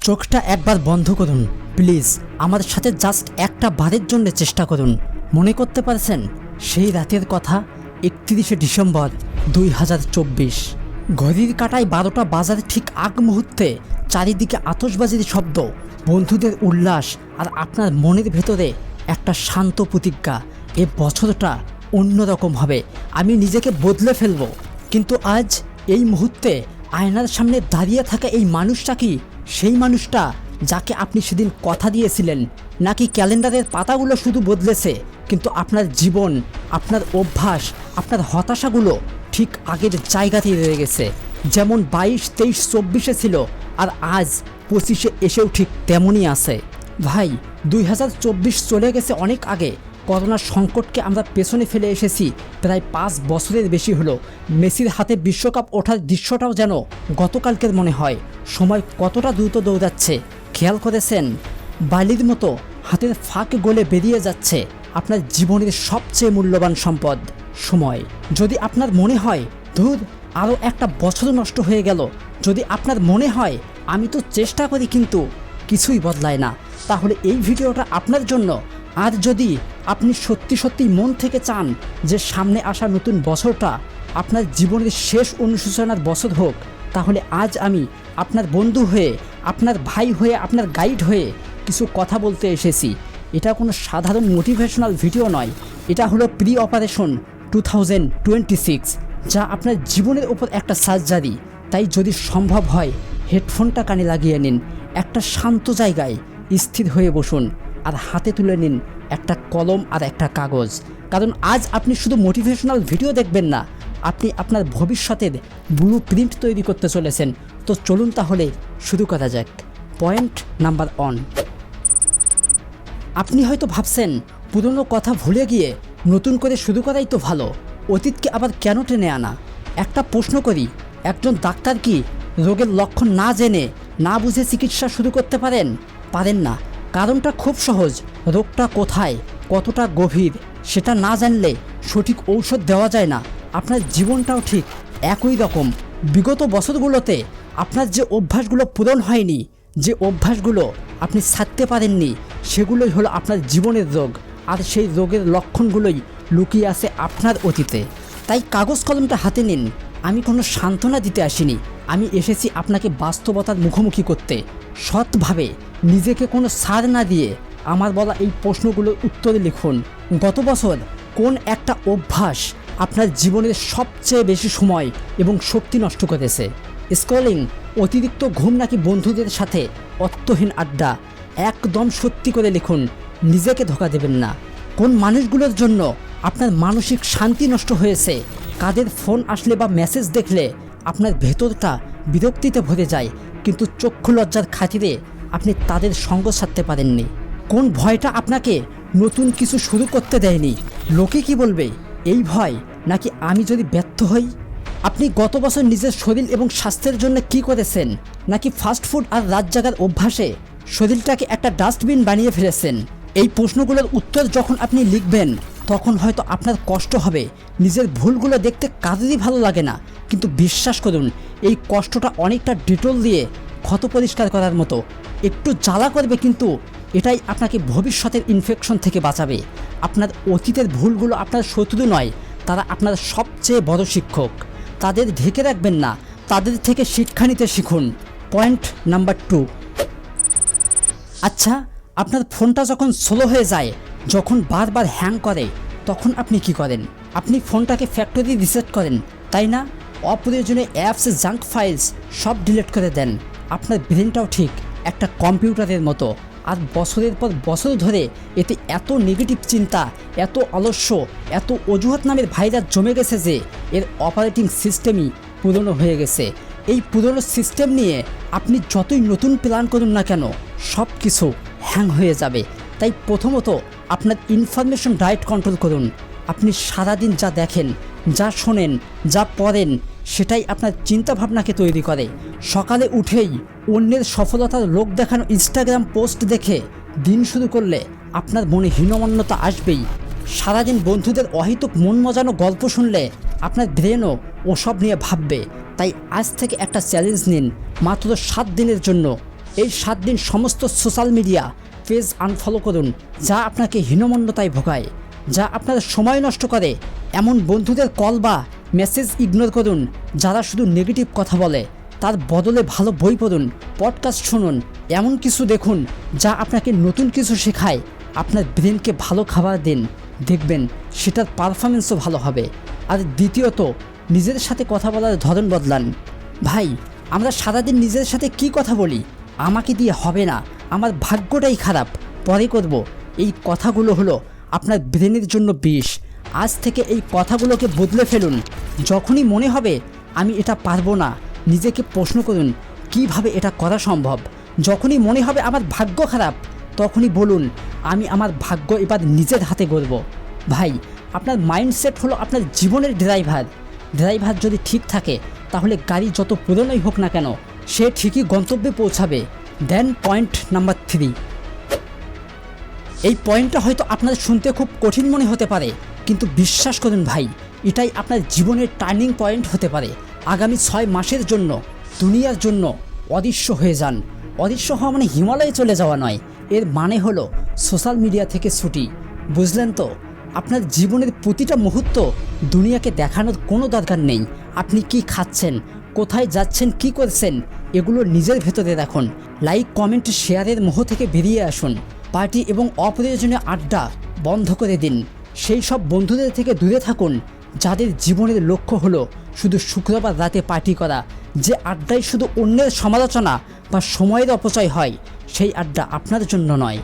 চোখটা একবার বন্ধ করুন প্লিজ। আমার সাথে জাস্ট একটা বারের জন্য চেষ্টা করুন। মনে করতে পারছেন সেই রাতের কথা? 31শে ডিসেম্বর 2024। ঘড়ির কাঁটায় 12টা বাজার ঠিক আগ মুহূর্তে চারিদিকে আতশবাজির শব্দ, বন্ধুদের উল্লাস আর আপনার মনের ভেতরে একটা শান্ত প্রতিজ্ঞা, এ বছরটা অন্যরকম হবে, আমি নিজেকে বদলে ফেলবো। কিন্তু আজ এই মুহূর্তে আয়নার সামনে দাঁড়িয়ে থাকা এই মানুষটা কি সেই মানুষটা যাকে আপনি সেদিন কথা দিয়েছিলেন? নাকি ক্যালেন্ডারের পাতাগুলো শুধু বদলেছে কিন্তু আপনার জীবন, আপনার অভ্যাস, আপনার হতাশাগুলো ঠিক আগের জায়গাতেই রয়ে গেছে? যেমন 22, 23, 24-এ ছিল আর আজ 25-এ এসেও ঠিক তেমনই আছে। ভাই 2024 চলে গেছে অনেক আগে। করোনার সংকটকে আমরা পেছনে ফেলে এসেছি প্রায় 5 বছরের বেশি হলো। মেসির হাতে বিশ্বকাপ ওঠার দৃশ্যটাও যেন গতকালকের মনে হয়। সময় কতটা দ্রুত দৌড়াচ্ছে খেয়াল করেছেন? বালির মতো হাতের ফাঁক গলে বেরিয়ে যাচ্ছে আপনার জীবনের সবচেয়ে মূল্যবান সম্পদ, সময়। যদি আপনার মনে হয় ধুর আরও একটা বছর নষ্ট হয়ে গেল, যদি আপনার মনে হয় আমি তো চেষ্টা করি কিন্তু কিছুই বদলায় না, তাহলে এই ভিডিওটা আপনার জন্য। আর যদি আপনি সত্যি সত্যি মন থেকে চান যে সামনে আসা নতুন বছরটা আপনার জীবনের শেষ অনুশোচনার বছর হোক, তাহলে আজ আমি আপনার বন্ধু হয়ে, আপনার ভাই হয়ে, আপনার গাইড হয়ে কিছু কথা বলতে এসেছি। এটা কোনো সাধারণ মোটিভেশনাল ভিডিও নয়, এটা হলো প্রি অপারেশন 2026, যা আপনার জীবনের উপর একটা সার্জারি। তাই যদি সম্ভব হয় হেডফোনটা কানে লাগিয়ে নিন, একটা শান্ত জায়গায় স্থির হয়ে বসুন আর হাতে তুলে নিন একটা কলম আর একটা কাগজ। কারণ আজ আপনি শুধু মোটিভেশনাল ভিডিও দেখবেন না, আপনি আপনার ভবিষ্যতের ব্লু প্রিন্ট তৈরি করতে চলেছেন। তো চলুন তাহলে শুরু করা যাক। Point number 1। আপনি হয়তো ভাবছেন পুরনো কথা ভুলে গিয়ে নতুন করে শুরু করাই তো ভালো, অতীতকে আবার কেন টেনে আনা? একটা প্রশ্ন করি, একজন ডাক্তার কি রোগের লক্ষণ না জেনে, না বুঝে চিকিৎসা শুরু করতে পারেন? পারেন না। কারণটা খুব সহজ, রোগটা কোথায়, কতটা গভীর সেটা না জানলে সঠিক ঔষধ দেওয়া যায় না। আপনার জীবনটাও ঠিক একই রকম। বিগত বছরগুলোতে আপনার যে অভ্যাসগুলো পূরণ হয়নি, যে অভ্যাসগুলো আপনি ছাড়তে পারেননি, সেগুলোই হলো আপনার জীবনের রোগ। আর সেই রোগের লক্ষণগুলোই লুকিয়ে আছে আপনার অতীতে। তাই কাগজ কলমটা হাতে নিন। আমি কোনো সান্ত্বনা দিতে আসিনি, আমি এসেছি আপনাকে বাস্তবতার মুখোমুখি করতে। সৎভাবে, নিজেকে কোনো ছাড় না দিয়ে আমার বলা এই প্রশ্নগুলোর উত্তরে লিখুন। গত বছর কোন একটা অভ্যাস আপনার জীবনের সবচেয়ে বেশি সময় এবং শক্তি নষ্ট করেছে? স্ক্রলিং, অতিরিক্ত ঘুম, নাকি বন্ধুদের সাথে অর্থহীন আড্ডা? একদম সত্যি করে লিখুন, নিজেকে ধোঁকা দেবেন না। কোন মানুষগুলোর জন্য আপনার মানসিক শান্তি নষ্ট হয়েছে? কাদের ফোন আসলে বা মেসেজ দেখলে আপনার ভেতরটা বিরক্তিতে ভরে যায় কিন্তু চক্ষু লজ্জার খাতিরে আপনি তাদের সঙ্গ ছাড়তে পারেননি? কোন ভয়টা আপনাকে নতুন কিছু শুরু করতে দেয়নি? লোকে কি বলবে এই ভয়, নাকি আমি যদি ব্যর্থ হই? আপনি গত বছর নিজের শরীর এবং স্বাস্থ্যের জন্য কি করেছেন? নাকি ফাস্ট ফুড আর রাত জাগার অভ্যাসে শরীরটাকে একটা ডাস্টবিন বানিয়ে ফেলেছেন? এই প্রশ্নগুলোর উত্তর যখন আপনি লিখবেন তখন হয়তো আপনার কষ্ট হবে। নিজের ভুলগুলো দেখতে কারোরই ভালো লাগে না, কিন্তু বিশ্বাস করুন এই কষ্টটা অনেকটা ডেটল দিয়ে ক্ষত পরিষ্কার করার মতো। একটু জ্বালা করবে কিন্তু এটাই আপনাকে ভবিষ্যতের ইনফেকশন থেকে বাঁচাবে। আপনার অতীতের ভুলগুলো আপনার শত্রু নয়, তারা আপনার সবচেয়ে বড় শিক্ষক। তাদের ঢেকে রাখবেন না, তাদের থেকে শিক্ষা নিতে শিখুন। Point number 2। আচ্ছা, আপনার ফোনটা যখন স্লো হয়ে যায়, যখন বারবার হ্যাং করে, তখন আপনি কি করেন? আপনি ফোনটাকে ফ্যাক্টরি রিসেট করেন, তাই না? অপ্রয়োজনীয় অ্যাপস, জাঙ্ক ফাইলস সব ডিলিট করে দেন। আপনার ব্রেনটাও ঠিক একটা কম্পিউটারের মতো, আর বছরের পর বছর ধরে এতে এত নেগেটিভ চিন্তা, এত অলস্য, এত অজুহাত নামের ভাইরাস জমে গেছে যে এর অপারেটিং সিস্টেমই পুরনো হয়ে গেছে। এই পুরনো সিস্টেম নিয়ে আপনি যতই নতুন প্ল্যান করুন না কেন, সব কিছু হ্যাং হয়ে যাবে। তাই প্রথমত আপনার ইনফরমেশন ডায়েট কন্ট্রোল করুন। আপনি সারাদিন যা দেখেন, যা শোনেন, যা পড়েন, সেটাই আপনার চিন্তাভাবনাকে তৈরি করে। সকালে উঠেই অন্যের সফলতার লোক দেখানো ইনস্টাগ্রাম পোস্ট দেখে দিন শুরু করলে আপনার মনে হীনমন্যতা আসবেই। সারাদিন বন্ধুদের অহেতুক মন মজানো গল্প শুনলে আপনার ব্রেনও ওসব নিয়ে ভাববে। তাই আজ থেকে একটা চ্যালেঞ্জ নিন, মাত্র 7 দিনের জন্য এই 7 দিন সমস্ত সোশ্যাল মিডিয়া পেজ আনফলো করুন যা আপনাকে হীনমন্যতায় ভোগায়, যা আপনার সময় নষ্ট করে। এমন বন্ধুদের কল বা মেসেজ ইগনোর করুন যারা শুধু নেগেটিভ কথা বলে। তার বদলে ভালো বই পড়ুন, পডকাস্ট শুনুন, এমন কিছু দেখুন যা আপনাকে নতুন কিছু শেখায়। আপনার ব্রেনকে ভালো খাবার দিন, দেখবেন সেটার পারফরমেন্সও ভালো হবে। আর দ্বিতীয়ত, নিজের সাথে কথা বলার ধরন বদলান। ভাই, আমরা সারাদিন নিজের সাথে কি কথা বলি, আমাকে দিয়ে হবে না, আমার ভাগ্যটাই খারাপ, পরে করব, এই কথাগুলো হলো আপনার ব্রেনের জন্য বিষ। আজ থেকে এই কথাগুলোকে বদলে ফেলুন। যখনই মনে হবে আমি এটা পারবো না, নিজেকে প্রশ্ন করুন কিভাবে এটা করা সম্ভব। যখনই মনে হবে আমার ভাগ্য খারাপ, তখনই বলুন আমি আমার ভাগ্য এবার নিজের হাতে গড়ব। ভাই, আপনার মাইন্ডসেট হলো আপনার জীবনের ড্রাইভার যদি ঠিক থাকে তাহলে গাড়ি যত পুরনোই হোক না কেন সে ঠিকই গন্তব্যে পৌঁছাবে। দেন পয়েন্ট নাম্বার 3। এই পয়েন্টটা হয়তো আপনার শুনতে খুব কঠিন মনে হতে পারে, কিন্তু বিশ্বাস করুন ভাই, এটাই আপনার জীবনের টার্নিং পয়েন্ট হতে পারে। আগামী 6 মাসের জন্য দুনিয়ার জন্য অদৃশ্য হয়ে যান। অদৃশ্য হওয়া মানে হিমালয়ে চলে যাওয়া নয়, এর মানে হলো সোশ্যাল মিডিয়া থেকে ছুটি। বুঝলেন তো? আপনার জীবনের প্রতিটা মুহূর্ত দুনিয়াকে দেখানোর কোনো দরকার নেই। আপনি কি খাচ্ছেন, কোথায় যাচ্ছেন, কি করছেন, এগুলো নিজের ভেতরে রাখুন। লাইক, কমেন্ট, শেয়ারের মোহ থেকে বেরিয়ে আসুন। পার্টি এবং অপ্রয়োজনীয় আড্ডা বন্ধ করে দিন। সেই সব বন্ধুদের থেকে দূরে থাকুন যাদের জীবনের লক্ষ্য হলো শুধু শুক্রবার রাতে পার্টি করা। যে আড্ডায় শুধু অন্যের সমালোচনা বা সময়ের অপচয় হয়, সেই আড্ডা আপনার জন্য নয়।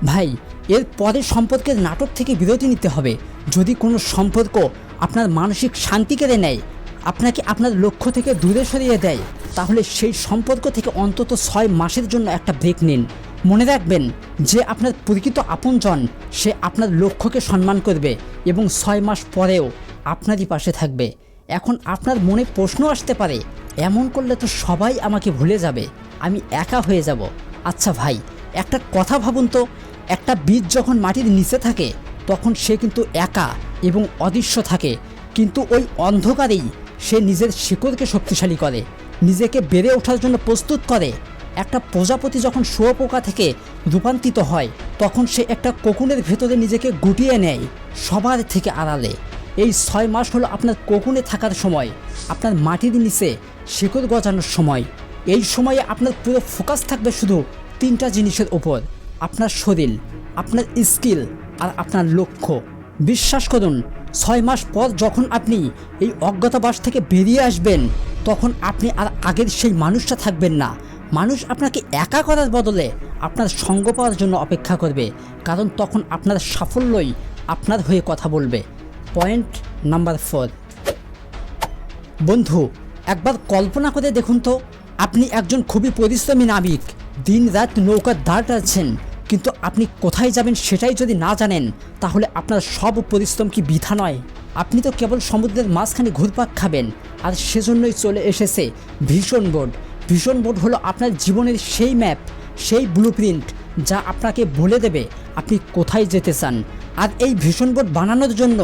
ভাই, এর পরে সম্পর্কের নাটক থেকে বিরতি নিতে হবে। যদি কোনো সম্পর্ক আপনার মানসিক শান্তি কেড়ে নেয়, আপনাকে আপনার লক্ষ্য থেকে দূরে সরিয়ে দেয়, তাহলে সেই সম্পর্ক থেকে অন্তত 6 মাসের জন্য একটা ব্রেক নিন। মনে রাখবেন, যে আপনার প্রকৃত আপনজন সে আপনার লক্ষ্যকে সম্মান করবে এবং 6 মাস পরেও আপনারই পাশে থাকবে। এখন আপনার মনে প্রশ্ন আসতে পারে, এমন করলে তো সবাই আমাকে ভুলে যাবে, আমি একা হয়ে যাব। আচ্ছা ভাই, একটা কথা ভাবুন তো, একটা বীজ যখন মাটির নিচে থাকে তখন সে কিন্তু একা এবং অদৃশ্য থাকে, কিন্তু ওই অন্ধকারেই সে নিজের শিকড়কে শক্তিশালী করে, নিজেকে বেড়ে ওঠার জন্য প্রস্তুত করে। একটা প্রজাপতি যখন শুঁয়োপোকা থেকে রূপান্তরিত হয় তখন সে একটা কোকুনের ভেতরে নিজেকে গুটিয়ে নেয় সবার থেকে আড়ালে। এই 6 মাস হলো আপনার কোকুনে থাকার সময়, আপনার মাটির নিচে শিকড় গজানোর সময়। এই সময়ে আপনার পুরো ফোকাস থাকবে শুধু 3টা জিনিসের ওপর: আপনার শরীর, আপনার স্কিল আর আপনার লক্ষ্য। বিশ্বাস করুন, 6 মাস পর যখন আপনি এই অজ্ঞাতবাস থেকে বেরিয়ে আসবেন তখন আপনি আর আগের সেই মানুষটা থাকবেন না। মানুষ আপনাকে একা করার বদলে আপনার সঙ্গ পাওয়ার জন্য অপেক্ষা করবে, কারণ তখন আপনার সাফল্যই আপনার হয়ে কথা বলবে। Point number 4। বন্ধু, একবার কল্পনা করে দেখুন তো, আপনি একজন খুবই পরিশ্রমী নাবিক, দিন রাত নৌকার দাঁড় টানছেন, কিন্তু আপনি কোথায় যাবেন সেটাই যদি না জানেন তাহলে আপনার সব পরিশ্রম কি বৃথা নয়? আপনি তো কেবল সমুদ্রের মাঝখানে ঘুরপাক খাবেন। আর সেজন্যই চলে এসেছে ভিশন বোর্ড। ভিশন বোর্ড হলো আপনার জীবনের সেই ম্যাপ, সেই ব্লুপ্রিন্ট যা আপনাকে বলে দেবে আপনি কোথায় যেতে চান। আর এই ভিশন বোর্ড বানানোর জন্য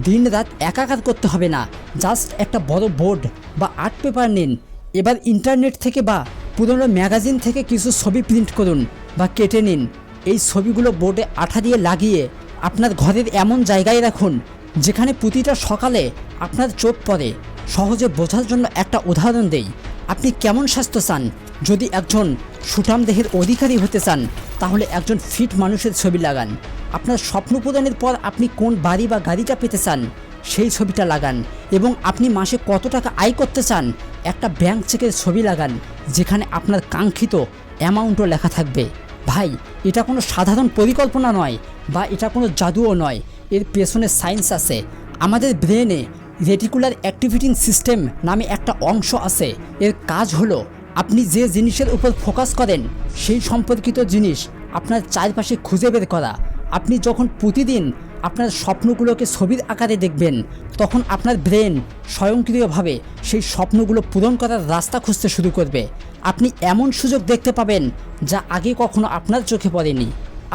দিন রাত একাকার করতে হবে না। জাস্ট একটা বড় বোর্ড বা আর্ট পেপার নিন, এবার ইন্টারনেট থেকে বা পুরনো ম্যাগাজিন থেকে কিছু ছবি প্রিন্ট করুন বা কেটে নিন। এই ছবিগুলো বোর্ডে আঠা দিয়ে লাগিয়ে আপনার ঘরের এমন জায়গায় রাখুন যেখানে প্রতিটা সকালে আপনার চোখ পড়ে। সহজে বোঝার জন্য একটা উদাহরণ দেই, আপনি কেমন স্বাস্থ্য চান? যদি একজন সুঠাম দেহের অধিকারী হতে চান তাহলে একজন ফিট মানুষের ছবি লাগান। আপনার স্বপ্ন পূরণের পর আপনি কোন বাড়ি বা গাড়িটা পেতে চান সেই ছবিটা লাগান। এবং আপনি মাসে কত টাকা আয় করতে চান একটা ব্যাংক চেকের ছবি লাগান যেখানে আপনার কাঙ্ক্ষিত অ্যামাউন্টও লেখা থাকবে। ভাই, এটা কোনো সাধারণ পরিকল্পনা নয় বা এটা কোনো জাদুও নয়, এর পেছনে সায়েন্স আছে। আমাদের ব্রেনে রেটিকুলার অ্যাক্টিভিটিং সিস্টেম নামে একটা অংশ আছে। এর কাজ হলো আপনি যে জিনিসের উপর ফোকাস করেন সেই সম্পর্কিত জিনিস আপনার চারপাশে খুঁজে বের করা। আপনি যখন প্রতিদিন আপনার স্বপ্নগুলোকে ছবির আকারে দেখবেন তখন আপনার ব্রেন স্বয়ংক্রিয়ভাবে সেই স্বপ্নগুলো পূরণ করার রাস্তা খুঁজতে শুরু করবে। আপনি এমন সুযোগ দেখতে পাবেন যা আগে কখনো আপনার চোখে পড়েনি।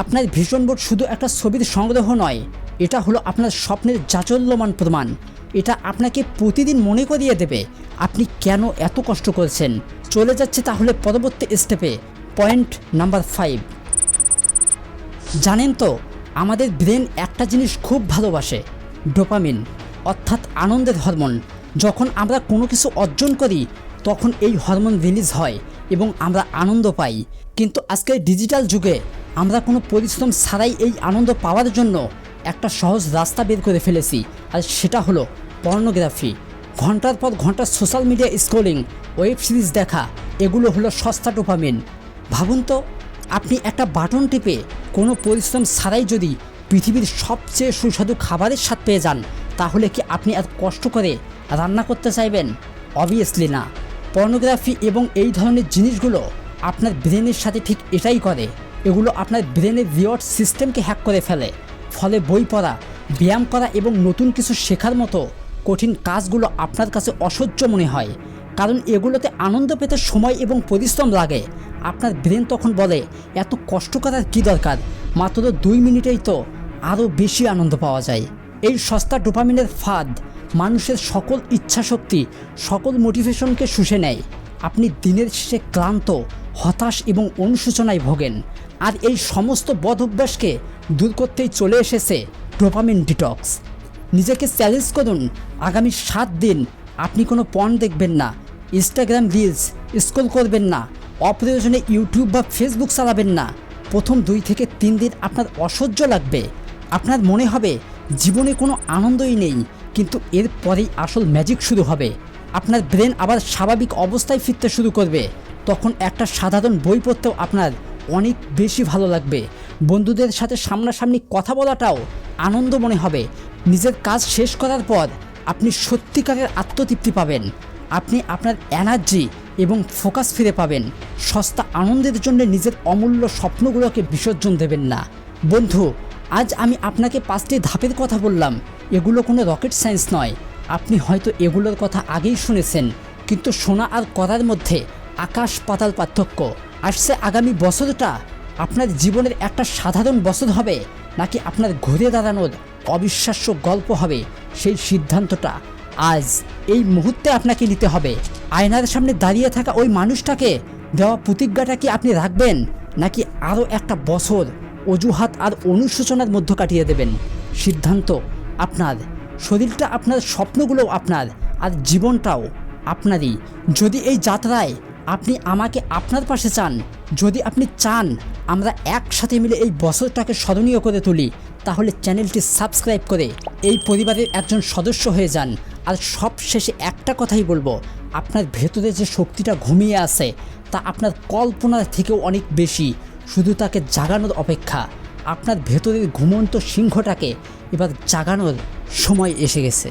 আপনার ভিশন বোর্ড শুধু একটা ছবির সংগ্রহ নয়, এটা হলো আপনার স্বপ্নের জাচল্যমান প্রমাণ। এটা আপনাকে প্রতিদিন মনে করিয়ে দেবে আপনি কেন এত কষ্ট করছেন। চলে যাচ্ছে তাহলে পরবর্তী স্টেপে, পয়েন্ট নাম্বার 5, জানেন তো আমাদের ব্রেন একটা জিনিস খুব ভালোবাসে, ডোপামিন, অর্থাৎ আনন্দের হরমোন। যখন আমরা কোনো কিছু অর্জন করি তখন এই হরমোন রিলিজ হয় এবং আমরা আনন্দ পাই। কিন্তু আজকের ডিজিটাল যুগে আমরা কোনো পরিশ্রম ছাড়াই এই আনন্দ পাওয়ার জন্য একটা সহজ রাস্তা বের করে ফেলেছি, আর সেটা হলো পর্নোগ্রাফি। ঘন্টার পর ঘন্টা social media scrolling, web series দেখা, এগুলো হলো সস্তা ডোপামিন। ভাবুন তো, আপনি একটা বাটন টিপে কোনো পরিশ্রম ছাড়াই যদি পৃথিবীর সবচেয়ে সুস্বাদু খাবারের স্বাদ পেয়ে যান, তাহলে কি আপনি আর কষ্ট করে রান্না করতে চাইবেন? অবভিয়াসলি না। পর্নোগ্রাফি এবং এই ধরনের জিনিসগুলো আপনার ব্রেনের সাথে ঠিক এটাই করে। এগুলো আপনার ব্রেনের রিওয়ার্ড সিস্টেমকে হ্যাক করে ফেলে। ফলে বই পড়া, ব্যায়াম করা এবং নতুন কিছু শেখার মতো কঠিন কাজগুলো আপনার কাছে অসহ্য মনে হয়, কারণ এগুলোতে আনন্দ পেতে সময় এবং পরিশ্রম লাগে। আপনার ব্রেন তখন বলে, এত কষ্ট করার কী দরকার, মাত্র 2 মিনিটেই তো আরও বেশি আনন্দ পাওয়া যায়। এই সস্তা ডোপামিনের ফাঁদ মানুষের সকল ইচ্ছাশক্তি, সকল মোটিভেশনকে শুষে নেয়। আপনি দিনের শেষে ক্লান্ত, হতাশ এবং অনুশোচনায় ভোগেন। আর এই সমস্ত বদ অভ্যাসকে দূর করতেই চলে এসেছে ডোপামিন ডিটক্স। নিজেকে চ্যালেঞ্জ করুন, আগামী 7 দিন আপনি কোনো পর্ন দেখবেন না, ইনস্টাগ্রাম রিলস স্ক্রল করবেন না, অপ্রয়োজনে ইউটিউব বা ফেসবুক চালাবেন না। প্রথম 2 থেকে 3 দিন আপনার অসহ্য লাগবে, আপনার মনে হবে জীবনে কোনো আনন্দই নেই, কিন্তু এরপরেই আসল ম্যাজিক শুরু হবে। আপনার ব্রেন আবার স্বাভাবিক অবস্থায় ফিরতে শুরু করবে। তখন একটা সাধারণ বই পড়তেও আপনার অনেক বেশি ভালো লাগবে। বন্ধুদের সাথে সামনাসামনি কথা বলাটাও আনন্দ মনে হবে। নিজের কাজ শেষ করার পর আপনি সত্যিকারের আত্মতৃপ্তি পাবেন। আপনি আপনার এনার্জি এবং ফোকাস ফিরে পাবেন। সস্তা আনন্দের জন্য নিজের অমূল্য স্বপ্নগুলোকে বিসর্জন দেবেন না। বন্ধু, আজ আমি আপনাকে 5টি ধাপের কথা বললাম। এগুলো কোনো রকেট সায়েন্স নয়। আপনি হয়তো এগুলোর কথা আগেই শুনেছেন, কিন্তু শোনা আর করার মধ্যে আকাশ পাতাল পার্থক্য। আসছে আগামী বছরটা আপনার জীবনের একটা সাধারণ বছর হবে, নাকি আপনার ঘুরে দাঁড়ানোর অবিশ্বাস্য গল্প হবে, সেই সিদ্ধান্তটা আজ এই মুহূর্তে আপনাকে নিতে হবে। আয়নার সামনে দাঁড়িয়ে থাকা ওই মানুষটাকে দেওয়া প্রতিজ্ঞাটা কি আপনি রাখবেন, নাকি আরও একটা বছর অজুহাত আর অনুশোচনার মধ্যে কাটিয়ে দেবেন? সিদ্ধান্ত আপনার। শরীরটা আপনার, স্বপ্নগুলোও আপনার, আর জীবনটাও আপনারই। যদি এই যাত্রায় আপনি আমাকে আপনার পাশে চান, যদি আপনি চান আমরা একসাথে মিলে এই বছরটাকে স্মরণীয় করে তুলি, তাহলে চ্যানেলটি সাবস্ক্রাইব করে এই পরিবারের একজন সদস্য হয়ে যান। আর সব শেষে একটা কথাই বলবো, আপনার ভেতরে যে শক্তিটা ঘুমিয়ে আছে তা আপনার কল্পনার থেকেও অনেক বেশি, শুধু তাকে জাগানোর অপেক্ষা। আপনার ভেতরের ঘুমন্ত সিংহটাকে এবার জাগানোর সময় এসে গেছে।